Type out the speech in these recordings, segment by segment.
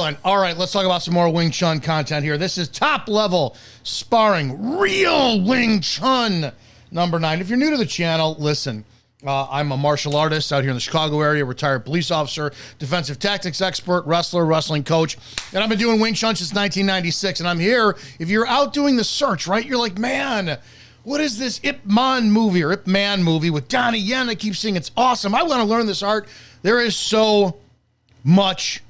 Island. All right, let's talk about some more Wing Chun content here. This is top level sparring, real Wing Chun number 9. If you're new to the channel, listen. I'm a martial artist out here in the Chicago area, retired police officer, defensive tactics expert, wrestler, wrestling coach, and I've been doing Wing Chun since 1996, and I'm here. If you're out doing the search, right, you're like, man, what is this Ip Man movie with Donnie Yen? I keep saying it's awesome. I want to learn this art. There is so much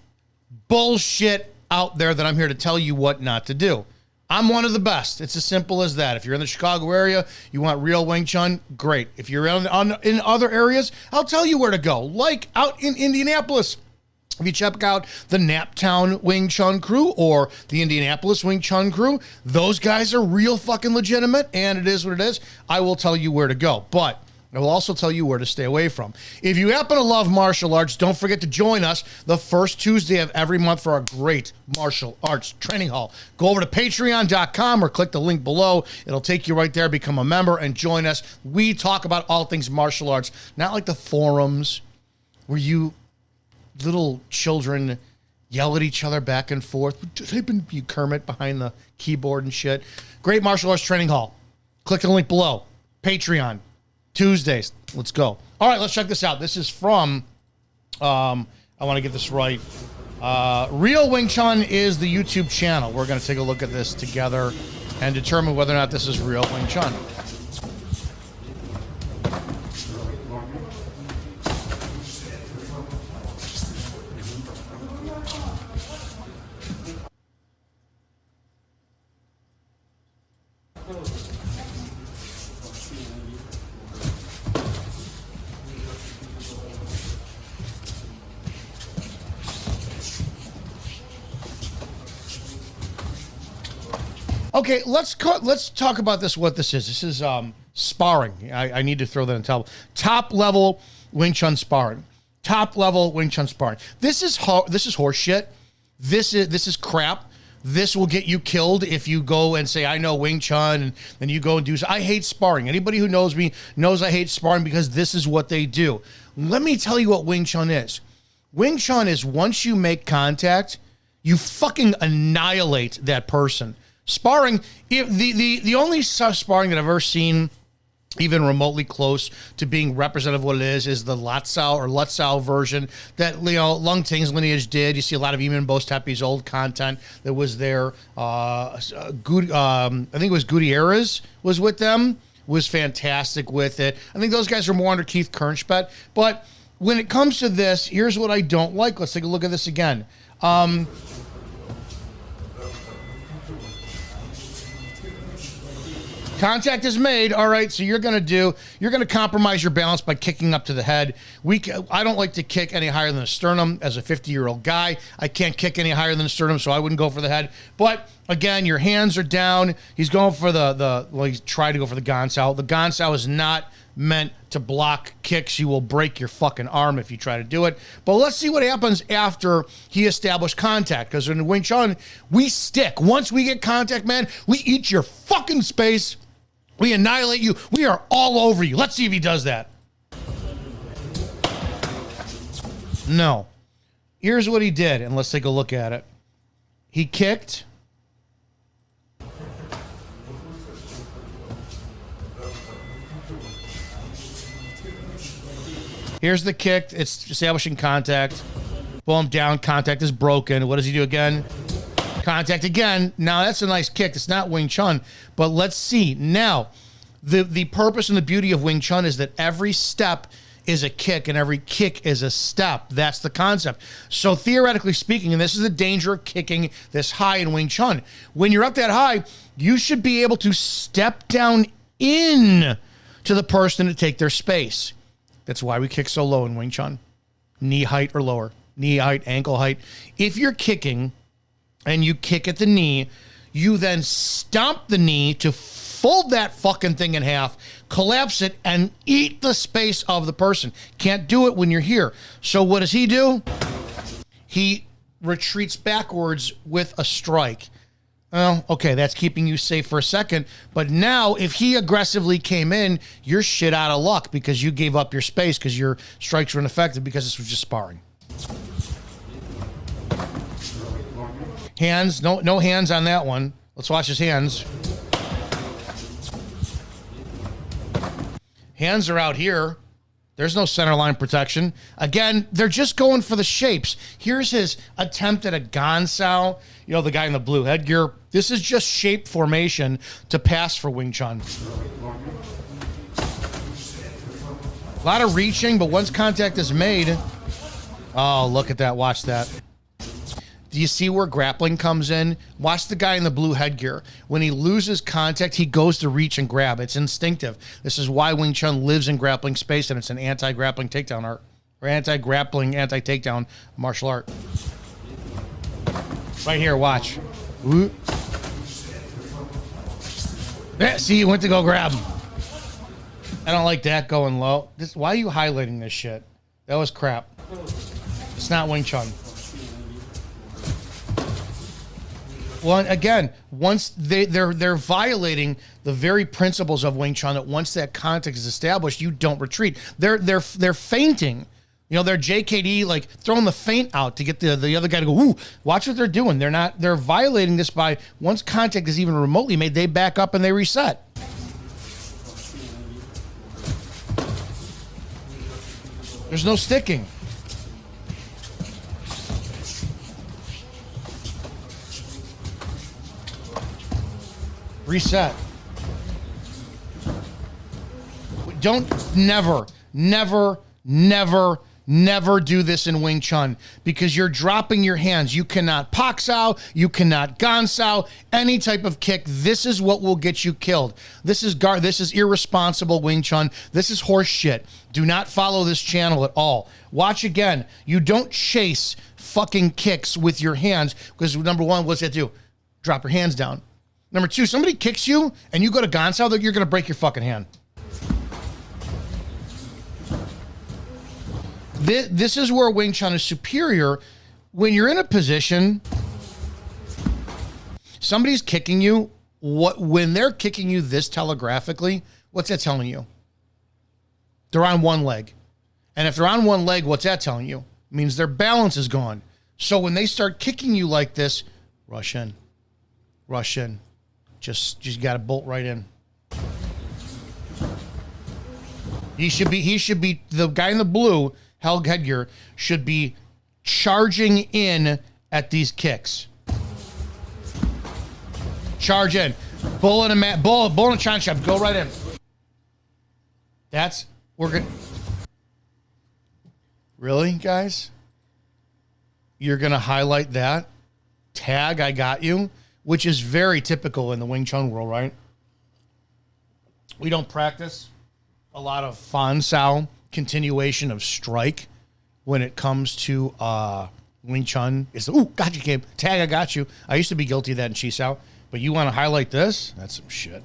bullshit out there that I'm here to tell you what not to do. I'm one of the best. It's as simple as that. If you're in the Chicago area, you want real Wing Chun, great. If you're in other areas, I'll tell you where to go. Like out in Indianapolis, if you check out the Naptown Wing Chun crew or the Indianapolis Wing Chun crew, those guys are real fucking legitimate, and it is what it is. I will tell you where to go, but I will also tell you where to stay away from. If you happen to love martial arts, don't forget to join us the first Tuesday of every month for our great martial arts training hall. Go over to patreon.com or click the link below. It'll take you right there. Become a member and join us. We talk about all things martial arts, not like the forums where you little children yell at each other back and forth. Type in you Kermit behind the keyboard and shit. Great martial arts training hall. Click the link below. Patreon. Tuesdays. Let's go. All right, let's check this out. This is from, I want to get this right. Real Wing Chun is the YouTube channel. We're going to take a look at this together and determine whether or not this is real Wing Chun. Okay, let's talk about this. What this is? This is sparring. I need to throw that in top level Wing Chun sparring. Top level Wing Chun sparring. This is horse shit. This is crap. This will get you killed if you go and say I know Wing Chun and then you go and do. I hate sparring. Anybody who knows me knows I hate sparring because this is what they do. Let me tell you what Wing Chun is. Wing Chun is once you make contact, you fucking annihilate that person. Sparring, the only sparring that I've ever seen even remotely close to being representative of what it is the Lutzow version that, you know, Lung Ting's lineage did. You see a lot of Eamon Bostepe's old content that was there. I think it was Gutierrez was with them, was fantastic with it. I think those guys are more under Keith Kernspet. But when it comes to this, here's what I don't like. Let's take a look at this again. Contact is made. All right, so you're going to compromise your balance by kicking up to the head. I don't like to kick any higher than the sternum. As a 50-year-old guy, I can't kick any higher than the sternum, so I wouldn't go for the head. But again, your hands are down. He's going for he's tried to go for the gansao. The gansao is not meant to block kicks. You will break your fucking arm if you try to do it. But let's see what happens after he established contact, because in Wing Chun, we stick. Once we get contact, man, we eat your fucking space. We annihilate you. We are all over you. Let's see if he does that. No. Here's what he did, and let's take a look at it. He kicked. Here's the kick. It's establishing contact. Boom, down. Contact is broken. What does he do again? Contact again. Now that's a nice kick. It's not Wing Chun, but let's see. Now, the purpose and the beauty of Wing Chun is that every step is a kick and every kick is a step. That's the concept. So theoretically speaking, and this is the danger of kicking this high in Wing Chun, when you're up that high, you should be able to step down in to the person to take their space. That's why we kick so low in Wing Chun. Knee height or lower. Knee height, ankle height. If you're kicking and you kick at the knee, you then stomp the knee to fold that fucking thing in half, collapse it, and eat the space of the person. Can't do it when you're here. So what does he do? He retreats backwards with a strike. Well, okay, that's keeping you safe for a second. But now, if he aggressively came in, you're shit out of luck because you gave up your space because your strikes were ineffective because this was just sparring. Hands, no hands on that one. Let's watch his hands. Hands are out here. There's no center line protection. Again, they're just going for the shapes. Here's his attempt at a gansao. You know, the guy in the blue headgear. This is just shape formation to pass for Wing Chun. A lot of reaching, but once contact is made... Oh, look at that. Watch that. Do you see where grappling comes in? Watch the guy in the blue headgear. When he loses contact, he goes to reach and grab. It's instinctive. This is why Wing Chun lives in grappling space, and it's an anti-grappling takedown art. Or anti-grappling, anti-takedown martial art. Right here, watch. Ooh. Yeah, see, you went to go grab him. I don't like that going low. Why are you highlighting this shit? That was crap. It's not Wing Chun. Well, again, once they're violating the very principles of Wing Chun, that once that contact is established, you don't retreat. They're feinting. You know, they're JKD, like throwing the feint out to get the other guy to go, ooh, watch what they're doing. They're violating this by once contact is even remotely made, they back up and they reset. There's no sticking. Reset. Don't never do this in Wing Chun because you're dropping your hands. You cannot pak sao, you cannot gan sao, any type of kick. This is what will get you killed. This is irresponsible Wing Chun. This is horse shit. Do not follow this channel at all. Watch again. You don't chase fucking kicks with your hands because number one, what's that do? Drop your hands down. Number two, somebody kicks you and you go to gansao, you're going to break your fucking hand. This is where Wing Chun is superior. When you're in a position, somebody's kicking you. When they're kicking you this telegraphically, what's that telling you? They're on one leg. And if they're on one leg, what's that telling you? It means their balance is gone. So when they start kicking you like this, rush in. Rush in. Just got to bolt right in. He should be the guy in the blue headgear should be charging in at these kicks. Charge in. Bull in a chon shop. Go right in. We're good. Really, guys? You're going to highlight that? Tag, I got you. Which is very typical in the Wing Chun world, right? We don't practice a lot of fan sao, continuation of strike, when it comes to Wing Chun. It's, ooh, got you, Gabe. Tag, I got you. I used to be guilty of that in Chi Sao. But you want to highlight this? That's some shit.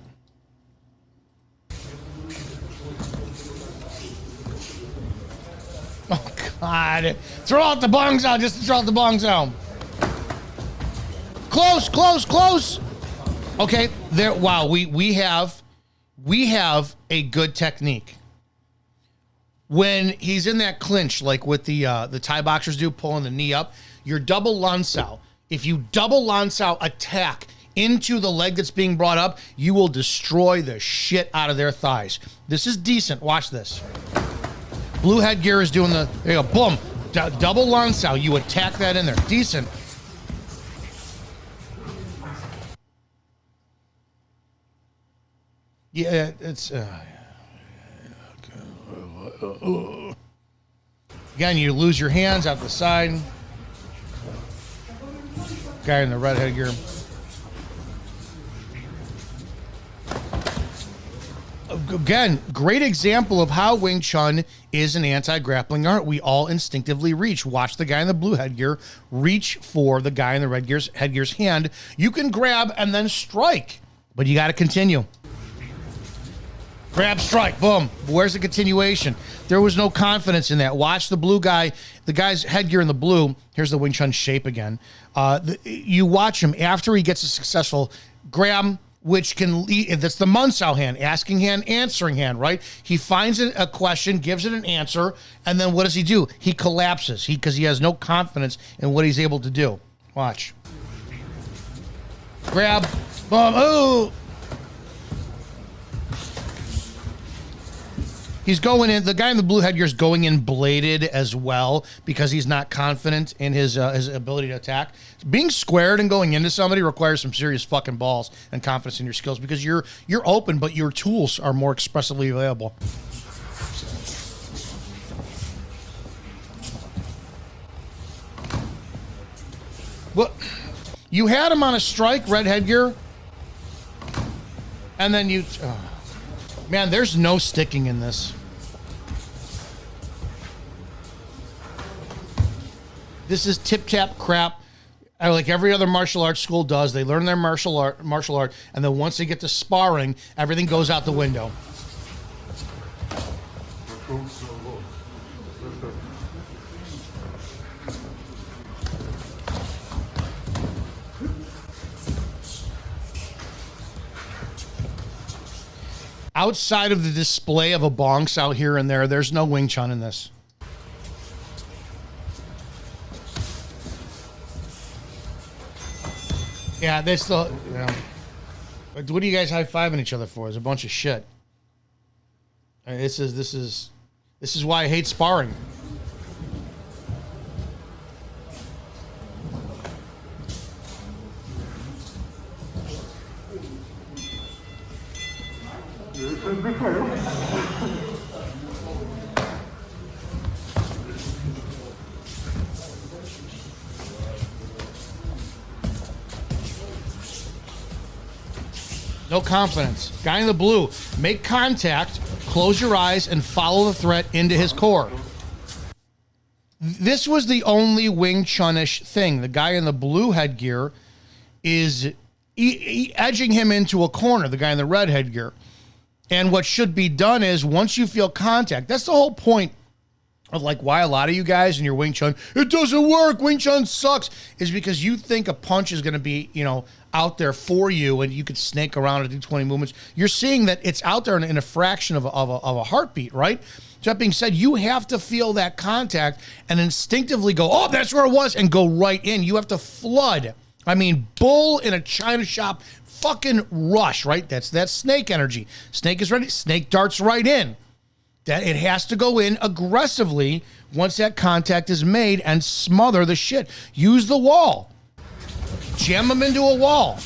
Oh, God. Throw out the bongs out just to throw out the bongs out. Close, close, close. Okay, there. Wow, we have a good technique. When he's in that clinch, like what the Thai boxers do, pulling the knee up, your double lansao. If you double lansao attack into the leg that's being brought up, you will destroy the shit out of their thighs. This is decent. Watch this. Blue headgear is doing the, there you go, boom. Double lansao. You attack that in there. Decent. Yeah, it's... Again, you lose your hands out the side. Guy in the red headgear. Again, great example of how Wing Chun is an anti-grappling art. We all instinctively reach. Watch the guy in the blue headgear reach for the guy in the red headgear's hand. You can grab and then strike, but you got to continue. Grab, strike, boom. Where's the continuation? There was no confidence in that. Watch the blue guy, the guy's headgear in the blue. Here's the Wing Chun shape again. You watch him after he gets a successful grab, which can lead, that's the Munsao hand, asking hand, answering hand, right? He finds a question, gives it an answer, and then what does he do? He collapses because he has no confidence in what he's able to do. Watch. Grab. Boom. Oh. He's going in. The guy in the blue headgear is going in bladed as well because he's not confident in his ability to attack. Being squared and going into somebody requires some serious fucking balls and confidence in your skills because you're open, but your tools are more expressively available. Well, you had him on a strike, red headgear, and then you... man, there's no sticking in this. This is tip-tap crap. Like every other martial arts school does. They learn their martial art, and then once they get to sparring, everything goes out the window. Outside of the display of a bonks out here and there, there's no Wing Chun in this. Yeah, they still. Yeah. What are you guys high-fiving each other for? It's a bunch of shit. I mean, this is why I hate sparring. No confidence. Guy in the blue, make contact, close your eyes, and follow the threat into his core. This was the only Wing Chun-ish thing. The guy in the blue headgear is edging him into a corner, the guy in the red headgear. And what should be done is once you feel contact, that's the whole point of like why a lot of you guys in your Wing Chun, it doesn't work, Wing Chun sucks, is because you think a punch is going to be, you know, out there for you and you could snake around and do 20 movements. You're seeing that it's out there in a fraction of a heartbeat, right? So that being said, you have to feel that contact and instinctively go, oh, that's where it was, and go right in. You have to flood. I mean, bull in a china shop, fucking rush, right? That's that snake energy. Snake is ready. Snake darts right in. That it has to go in aggressively once that contact is made and smother the shit. Use the wall. Jam them into a wall.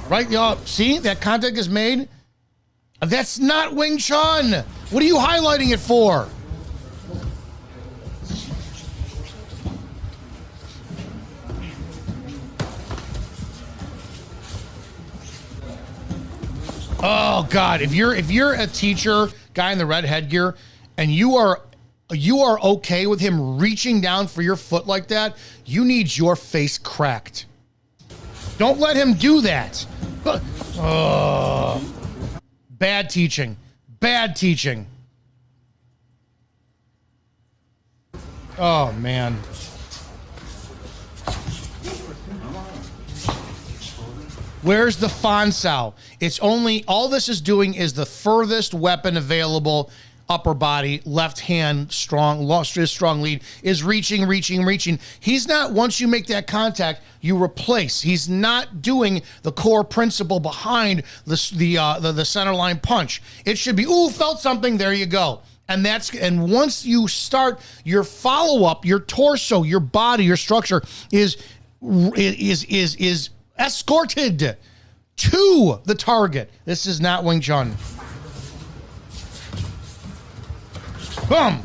Right, y'all? See? That contact is made. That's not Wing Chun. What are you highlighting it for? Oh God! If you're a teacher, guy in the red headgear, and you are okay with him reaching down for your foot like that, you need your face cracked. Don't let him do that. Bad teaching. Bad teaching. Oh man. Where's the Fansao? It's only, all this is doing is the furthest weapon available, upper body, left hand, strong lead, is reaching. He's not, once you make that contact, you replace. He's not doing the core principle behind the center line punch. It should be, ooh, felt something, there you go. And once you start your follow-up, your torso, your body, your structure is escorted to the target. This is not Wing Chun. Boom.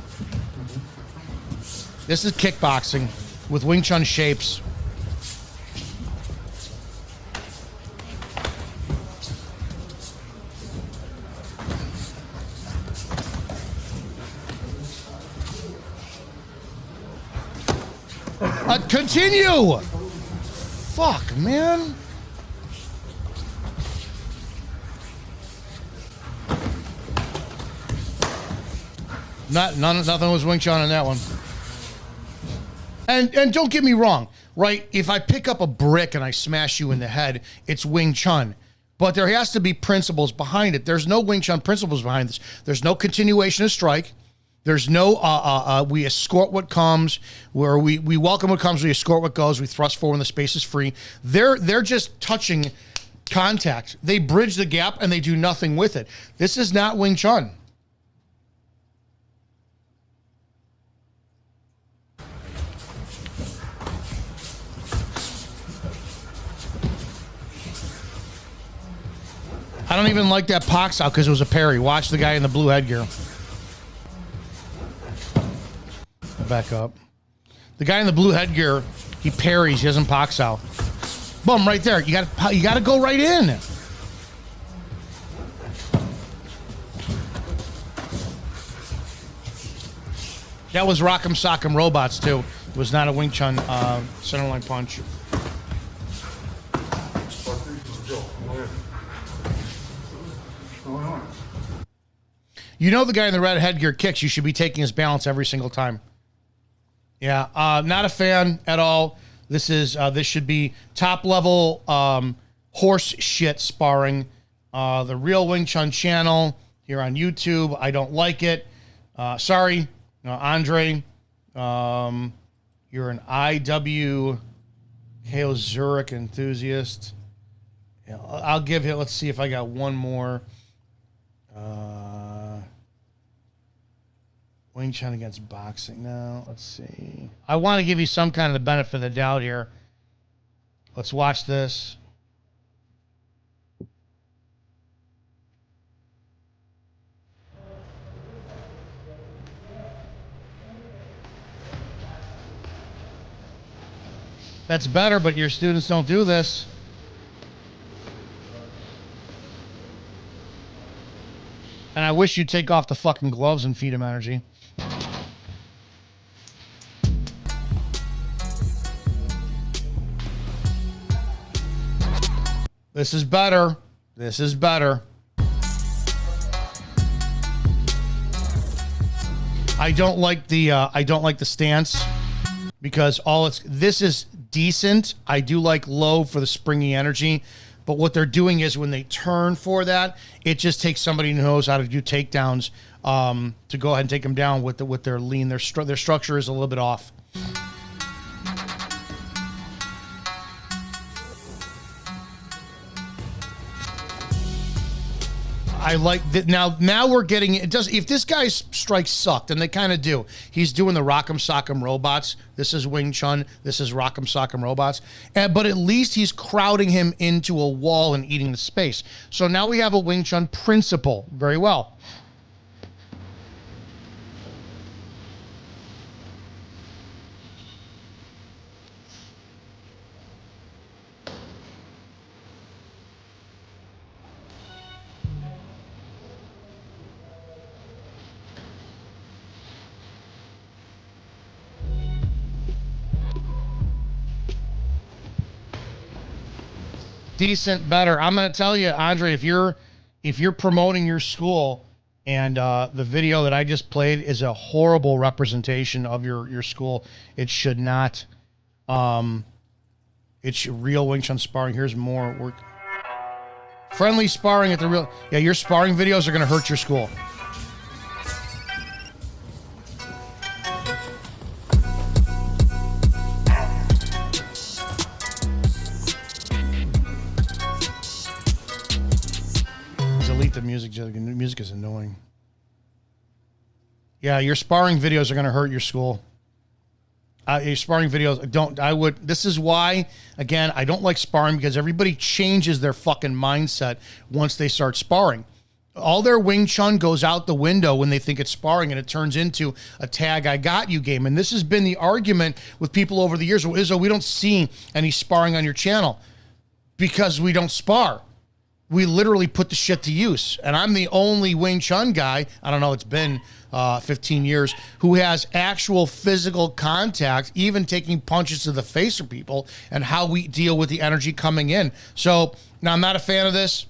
This is kickboxing with Wing Chun shapes. Continue. Fuck, man. Nothing was Wing Chun on that one. And don't get me wrong, right? If I pick up a brick and I smash you in the head, it's Wing Chun. But there has to be principles behind it. There's no Wing Chun principles behind this. There's no continuation of strike. There's no, we escort what comes, where we welcome what comes, we escort what goes, we thrust forward when the space is free. They're just touching contact. They bridge the gap and they do nothing with it. This is not Wing Chun. I don't even like that pox out because it was a parry. Watch the guy in the blue headgear. Back up. The guy in the blue headgear, he parries. He doesn't pox out. Boom, right there. You got to go right in. That was Rock'em Sock'em Robots too. It was not a Wing Chun centerline punch. You know the guy in the red headgear kicks, you should be taking his balance every single time. Yeah, not a fan at all. This should be top level horse shit sparring. The Real Wing Chun channel here on YouTube. I don't like it. Sorry, Andre. You're an IW KO Zurich enthusiast. Yeah, I'll give it. Let's see if I got one more. Wing Chun against boxing now. Let's see. I want to give you some kind of the benefit of the doubt here. Let's watch this. That's better, but your students don't do this. And I wish you'd take off the fucking gloves and feed him energy. This is better. This is better. I don't like the stance because this is decent. I do like low for the springy energy, but what they're doing is when they turn for that, it just takes somebody who knows how to do takedowns to go ahead and take them down with their lean. Their structure is a little bit off. I like that. Now we're getting it. If this guy's strikes sucked, and they kind of do, he's doing the Rock'em Sock'em Robots. This is Wing Chun. This is Rock'em Sock'em Robots. But at least he's crowding him into a wall and eating the space. So now we have a Wing Chun principle. Very well. Decent, better. I'm going to tell you, Andre, if you're promoting your school and the video that I just played is a horrible representation of your school, it should not. It's Real Wing Chun sparring. Here's more work. Friendly sparring at the Real. Yeah, your sparring videos are going to hurt your school. The music is annoying. Yeah, your sparring videos are going to hurt your school. Your sparring videos this is why, again, I don't like sparring because everybody changes their fucking mindset once they start sparring. All their Wing Chun goes out the window when they think it's sparring, and it turns into a tag I got you game. And this has been the argument with people over the years. Well, Izzo, we don't see any sparring on your channel because we don't spar. We literally put the shit to use. And I'm the only Wing Chun guy, I don't know, it's been 15 years, who has actual physical contact, even taking punches to the face of people, and how we deal with the energy coming in. So, now I'm not a fan of this,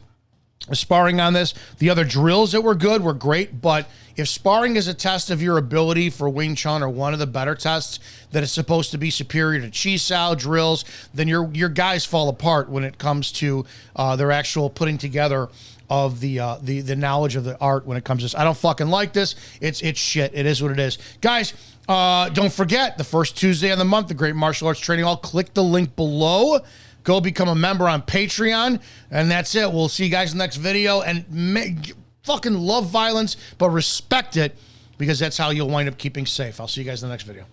sparring on this. The other drills that were good were great, but if sparring is a test of your ability for Wing Chun, or one of the better tests that is supposed to be superior to Chi Sao drills, then your guys fall apart when it comes to their actual putting together the knowledge of the art when it comes to this. I don't fucking like this. It's shit. It is what it is. Guys, don't forget, the first Tuesday of the month, the Great Martial Arts Training Hall. Click the link below. Go become a member on Patreon. And that's it. We'll see you guys in the next video. And fucking love violence, but respect it, because that's how you'll wind up keeping safe. I'll see you guys in the next video.